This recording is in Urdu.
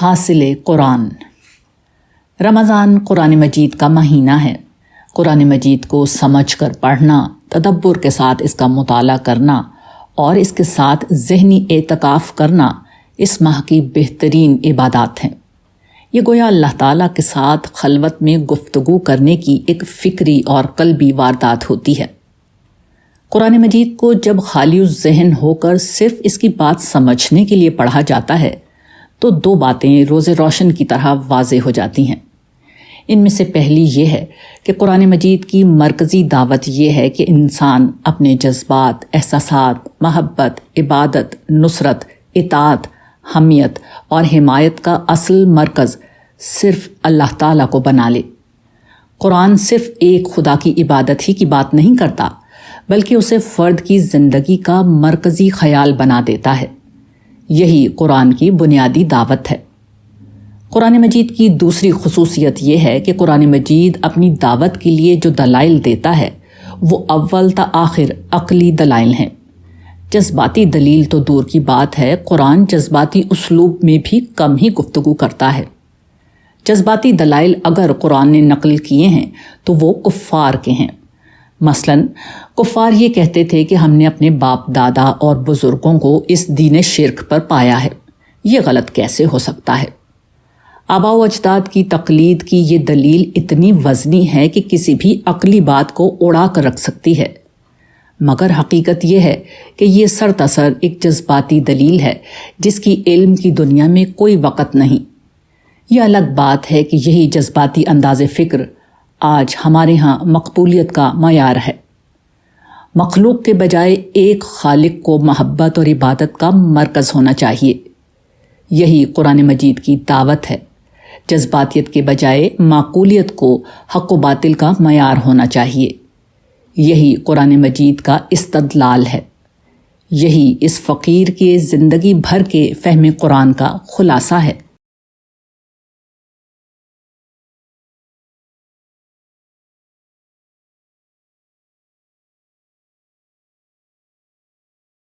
حاصل قرآن۔ رمضان قرآن مجید کا مہینہ ہے۔ قرآن مجید کو سمجھ کر پڑھنا، تدبر کے ساتھ اس کا مطالعہ کرنا اور اس کے ساتھ ذہنی اعتکاف کرنا اس ماہ کی بہترین عبادات ہیں۔ یہ گویا اللہ تعالیٰ کے ساتھ خلوت میں گفتگو کرنے کی ایک فکری اور قلبی واردات ہوتی ہے۔ قرآن مجید کو جب خالی الذہن ہو کر صرف اس کی بات سمجھنے کے لیے پڑھا جاتا ہے تو دو باتیں روز روشن کی طرح واضح ہو جاتی ہیں۔ ان میں سے پہلی یہ ہے کہ قرآن مجید کی مرکزی دعوت یہ ہے کہ انسان اپنے جذبات، احساسات، محبت، عبادت، نصرت، اطاعت، حمیت اور حمایت کا اصل مرکز صرف اللہ تعالیٰ کو بنا لے۔ قرآن صرف ایک خدا کی عبادت ہی کی بات نہیں کرتا، بلکہ اسے فرد کی زندگی کا مرکزی خیال بنا دیتا ہے۔ یہی قرآن کی بنیادی دعوت ہے۔ قرآن مجید کی دوسری خصوصیت یہ ہے کہ قرآن مجید اپنی دعوت کے لیے جو دلائل دیتا ہے وہ اول تا آخر عقلی دلائل ہیں۔ جذباتی دلیل تو دور کی بات ہے، قرآن جذباتی اسلوب میں بھی کم ہی گفتگو کرتا ہے۔ جذباتی دلائل اگر قرآن نے نقل کیے ہیں تو وہ کفار کے ہیں۔ مثلاً کفار یہ کہتے تھے کہ ہم نے اپنے باپ دادا اور بزرگوں کو اس دین شرک پر پایا ہے، یہ غلط کیسے ہو سکتا ہے؟ آباء و اجداد کی تقلید کی یہ دلیل اتنی وزنی ہے کہ کسی بھی عقلی بات کو اڑا کر رکھ سکتی ہے، مگر حقیقت یہ ہے کہ یہ سرتاسر ایک جذباتی دلیل ہے جس کی علم کی دنیا میں کوئی وقت نہیں۔ یہ الگ بات ہے کہ یہی جذباتی انداز فکر آج ہمارے ہاں مقبولیت کا معیار ہے۔ مخلوق کے بجائے ایک خالق کو محبت اور عبادت کا مرکز ہونا چاہیے۔ یہی قرآن مجید کی دعوت ہے۔ جذباتیت کے بجائے معقولیت کو حق و باطل کا معیار ہونا چاہیے۔ یہی قرآن مجید کا استدلال ہے۔ یہی اس فقیر کے زندگی بھر کے فہم قرآن کا خلاصہ ہے۔